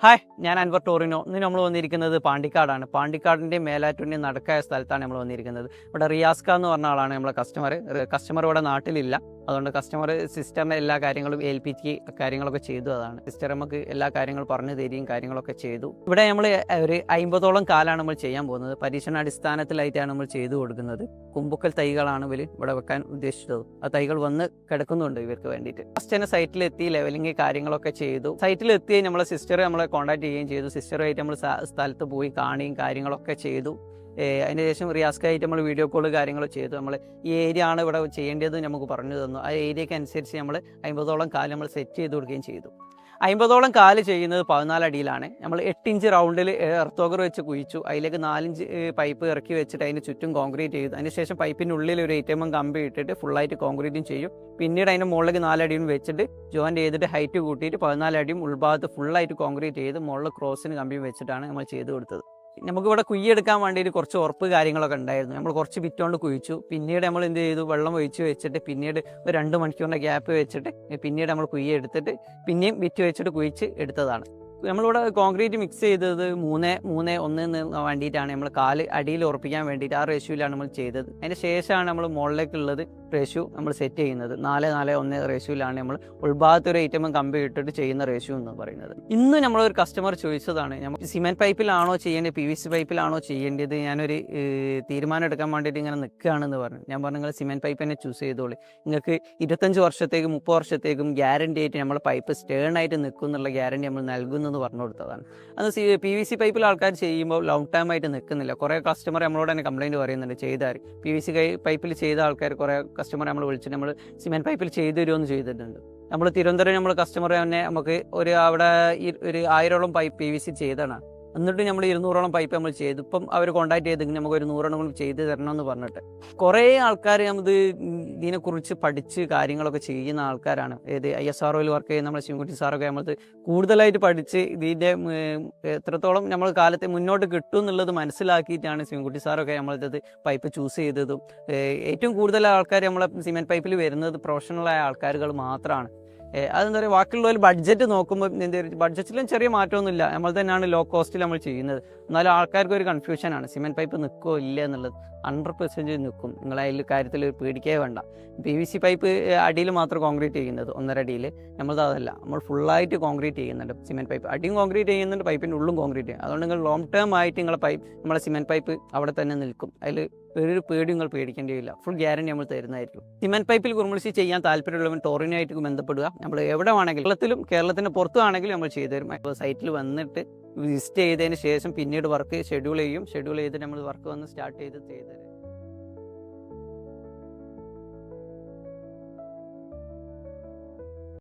Hi, ഞാൻ Anwar Torino. ഇന്ന് നമ്മൾ വന്നിരിക്കുന്നത് പാണ്ടിക്കാടാണ്. പാണ്ടിക്കാടിൻ്റെയും മേലാറ്റൂരിൻ്റെയും നടുക്കായ സ്ഥലത്താണ് നമ്മൾ വന്നിരിക്കുന്നത്. ഇവിടെ റിയാസ്ക എന്ന് പറഞ്ഞ ആളാണ് നമ്മളെ കസ്റ്റമർ ഇവിടെ നാട്ടിലില്ല. അതുകൊണ്ട് കസ്റ്റമർ സിസ്റ്ററിൻ്റെ എല്ലാ കാര്യങ്ങളും LPG കാര്യങ്ങളൊക്കെ ചെയ്തു. അതാണ് സിസ്റ്റർ നമുക്ക് എല്ലാ കാര്യങ്ങളും പറഞ്ഞു തരികയും കാര്യങ്ങളൊക്കെ ചെയ്തു. ഇവിടെ നമ്മൾ ഒരു 50ഓളം കാലാണ് നമ്മൾ ചെയ്യാൻ പോകുന്നത്. പരീക്ഷണാടിസ്ഥാനത്തിലായിട്ടാണ് നമ്മൾ ചെയ്തു കൊടുക്കുന്നത്. കുമ്പുക്കൽ തൈകളാണ് ഇവിടെ വെക്കാൻ ഉദ്ദേശിച്ചത്. ആ തൈകൾ വന്ന് കിടക്കുന്നുണ്ട് ഇവർക്ക് വേണ്ടിയിട്ട്. ഫസ്റ്റ് തന്നെ സൈറ്റിലെത്തി ലെവലിംഗ് കാര്യങ്ങളൊക്കെ ചെയ്തു. സൈറ്റിലെത്തി നമ്മളെ സിസ്റ്റർ നമ്മളെ കോൺടാക്ട് ചെയ്യുകയും ചെയ്തു. സിസ്റ്ററുമായിട്ട് നമ്മൾ സ്ഥലത്ത് പോയി കാണുകയും കാര്യങ്ങളൊക്കെ ചെയ്തു. അതിന് ശേഷം റിയാസ്കായിട്ട് നമ്മൾ വീഡിയോ കോൾ കാര്യങ്ങൾ ചെയ്തു. നമ്മൾ ഈ ഏരിയ ആണ് ഇവിടെ ചെയ്യേണ്ടത് നമുക്ക് പറഞ്ഞു തന്നു. ആ ഏരിയയ്ക്ക് അനുസരിച്ച് നമ്മൾ 50ഓളം കാല് നമ്മൾ സെറ്റ് ചെയ്ത് കൊടുക്കുകയും ചെയ്തു. 50ഓളം കാല് ചെയ്യുന്നത് 14 അടിയിലാണ്. നമ്മൾ 8 ഇഞ്ച് റൗണ്ടിൽ എർത്തോഗർ വെച്ച് കുഴിച്ചു. അതിലേക്ക് 4 ഇഞ്ച് പൈപ്പ് ഇറക്കി വെച്ചിട്ട് അതിന് ചുറ്റും കോൺക്രീറ്റ് ചെയ്തു. അതിനുശേഷം പൈപ്പിൻ്റെ ഉള്ളിൽ ഒരു 8mm കമ്പി ഇട്ടിട്ട് ഫുള്ളായിട്ട് കോൺക്രീറ്റും ചെയ്യും. പിന്നീട് അതിൻ്റെ മുകളിലേക്ക് 4 അടിയും വെച്ചിട്ട് ജോയിൻ്റ് ചെയ്തിട്ട് ഹൈറ്റ് കൂട്ടിയിട്ട് 14 അടിയും ഉൾഭാഗത്ത് ഫുള്ളായിട്ട് കോൺക്രീറ്റ് ചെയ്ത് മുകളിൽ ക്രോസിന് കമ്പിയും വെച്ചിട്ടാണ് നമ്മൾ ചെയ്ത് കൊടുത്തത്. നമുക്കിവിടെ കുയ്യെടുക്കാൻ വേണ്ടിയിട്ട് കുറച്ച് ഉറപ്പ് കാര്യങ്ങളൊക്കെ ഉണ്ടായിരുന്നു. നമ്മൾ കുറച്ച് ബിറ്റുകൊണ്ട് കുഴിച്ചു. പിന്നീട് നമ്മൾ എന്ത് ചെയ്തു, വെള്ളം ഒഴിച്ച് വെച്ചിട്ട് പിന്നീട് ഒരു 2 മണിക്കൂറിൻ്റെ ഗ്യാപ്പ് വെച്ചിട്ട് പിന്നീട് നമ്മൾ കുയ്യ എടുത്തിട്ട് പിന്നെയും ബിറ്റ് വെച്ചിട്ട് കുഴിച്ച് എടുത്തതാണ്. നമ്മളിവിടെ കോൺക്രീറ്റ് മിക്സ് ചെയ്തത് 3-3-1 എന്ന് വേണ്ടിയിട്ടാണ്. നമ്മൾ കാല് അടിയിൽ ഉറപ്പിക്കാൻ വേണ്ടിയിട്ട് ആ റേഷ്യോയിലാണ് നമ്മൾ ചെയ്തത്. അതിന് ശേഷമാണ് നമ്മൾ മുകളിലേക്കുള്ളത് റേഷ്യോ നമ്മൾ സെറ്റ് ചെയ്യുന്നത്. 4-4-1 റേഷ്യോയിലാണ് നമ്മൾ ഉൾഭാഗത്ത് ഒരു 8mm കമ്പി ഇട്ടിട്ട് ചെയ്യുന്ന റേഷ്യോ എന്ന് പറയുന്നത്. ഇന്ന് നമ്മളൊരു കസ്റ്റമർ ചോദിച്ചതാണ്, നമുക്ക് സിമെൻറ്റ് പൈപ്പിലാണോ ചെയ്യേണ്ടത് PVC പൈപ്പിലാണോ ചെയ്യേണ്ടത്, ഞാനൊരു തീരുമാനം എടുക്കാൻ വേണ്ടിയിട്ട് ഇങ്ങനെ നിൽക്കുകയാണെന്ന് പറഞ്ഞു. ഞാൻ പറഞ്ഞു, നിങ്ങൾ സിമെൻറ്റ് പൈപ്പ് തന്നെ ചൂസ് ചെയ്തോളി. നിങ്ങൾക്ക് 25 വർഷത്തേക്കും 30 വർഷത്തേക്കും ഗ്യാരണ്ടി ആയിട്ട് നമ്മൾ പൈപ്പ് സ്റ്റേണായിട്ട് നിൽക്കും എന്നുള്ള ഗ്യാരണ്ടി നമ്മൾ നൽകുന്നു പറഞ്ഞു കൊടുത്തതാണ്. അത് PVC പൈപ്പിൽ ആൾക്കാർ ചെയ്യുമ്പോൾ ലോങ് ടൈം ആയിട്ട് നിൽക്കുന്നില്ല. കുറേ കസ്റ്റമർ നമ്മളോട് തന്നെ കംപ്ലയിൻറ്റ് പറയുന്നുണ്ട്. ചെയ്താൽ PVC പൈപ്പിൽ ചെയ്ത ആൾക്കാർ കുറേ കസ്റ്റമർ നമ്മൾ വിളിച്ചിട്ട് നമ്മൾ സിമെൻറ്റ് പൈപ്പിൽ ചെയ്തു തരുമെന്ന് ചെയ്തിട്ടുണ്ട്. നമ്മൾ തിരുവനന്തപുരം നമ്മൾ കസ്റ്റമർ തന്നെ നമുക്ക് അവിടെ ഒരു 1000ഓളം പൈപ്പ് PVC ചെയ്തതാണ്. എന്നിട്ട് നമ്മൾ 200ഓളം പൈപ്പ് നമ്മൾ ചെയ്തു. ഇപ്പം അവർ കോൺടാക്ട് ചെയ്തെങ്കിൽ നമുക്ക് ഒരു 100 കൂടി ചെയ്ത് തരണമെന്ന് പറഞ്ഞിട്ട് കുറേ ആൾക്കാർ നമുക്ക് ഇതിനെക്കുറിച്ച് പഠിച്ച് കാര്യങ്ങളൊക്കെ ചെയ്യുന്ന ആൾക്കാരാണ്. ISROയിൽ വർക്ക് ചെയ്യുന്ന നമ്മൾ ശിവൻകുട്ടി സാറൊക്കെ നമ്മൾ കൂടുതലായിട്ട് പഠിച്ച് ഇതിൻ്റെ എത്രത്തോളം നമ്മൾ കാലത്തെ മുന്നോട്ട് കിട്ടും എന്നുള്ളത് മനസ്സിലാക്കിയിട്ടാണ് ശിവൻകുട്ടി സാറൊക്കെ നമ്മളിത് പൈപ്പ് ചൂസ് ചെയ്തതും. ഏറ്റവും കൂടുതൽ ആൾക്കാർ നമ്മളെ സിമെൻറ്റ് പൈപ്പിൽ വരുന്നത് പ്രൊഫഷണലായ ആൾക്കാരുകൾ മാത്രമാണ്. അതെന്താ പറയുക, ബാക്കിയുള്ളവർ ബഡ്ജറ്റ് നോക്കുമ്പോൾ ബഡ്ജറ്റിലും ചെറിയ മാറ്റമൊന്നുമില്ല. നമ്മൾ തന്നെയാണ് ലോ കോസ്റ്റിൽ നമ്മൾ ചെയ്യുന്നത്. എന്നാലും ആൾക്കാർക്ക് ഒരു കൺഫ്യൂഷനാണ്, സിമെൻറ്റ് പൈപ്പ് നിൽക്കുമോ ഇല്ല എന്നുള്ളത്. 100% നിൽക്കും. നിങ്ങൾ അതിൽ കാര്യത്തിൽ പേടിക്കേ വേണ്ട. PVC പൈപ്പ് അടിയിൽ മാത്രം കോൺക്രീറ്റ് ചെയ്യുന്നത് 1.5 അടിയിൽ. നമ്മളത് അതല്ല, നമ്മൾ ഫുള്ളായിട്ട് കോൺക്രീറ്റ് ചെയ്യുന്നുണ്ട്. സിമെൻറ്റ് പൈപ്പ് അടിയും കോൺക്രീറ്റ് ചെയ്യുന്നുണ്ട്, പൈപ്പിൻ്റെ ഉള്ളും കോൺക്രീറ്റ് ചെയ്യും. അതുകൊണ്ട് നിങ്ങൾ ലോങ് ടേം ആയിട്ട് നമ്മളെ സിമെൻറ്റ് പൈപ്പ് അവിടെ തന്നെ നിൽക്കും. അതിൽ ഒരു പേടി നിങ്ങൾ പേടിക്കേണ്ടിയില്ല. ഫുൾ ഗ്യാരണ്ടി നമ്മൾ തരുന്നതായിരിക്കും. സിമെൻറ്റ് പൈപ്പിൽ കുറുമൾച്ചി ചെയ്യാൻ താല്പര്യമുള്ളവൻ ടോറിനുമായിട്ട് ബന്ധപ്പെടുക. നമ്മൾ എവിടെ വേണമെങ്കിലും, കേരളത്തിൻ്റെ പുറത്താണെങ്കിലും നമ്മൾ ചെയ്തു തരും. അപ്പോൾ സൈറ്റിൽ വന്നിട്ട് വിസിറ്റ് ചെയ്തതിന് ശേഷം പിന്നീട് വർക്ക് ഷെഡ്യൂൾ ചെയ്യും. ഷെഡ്യൂൾ ചെയ്തിട്ട് നമ്മൾ വർക്ക് വന്ന് സ്റ്റാർട്ട് ചെയ്ത് തരും.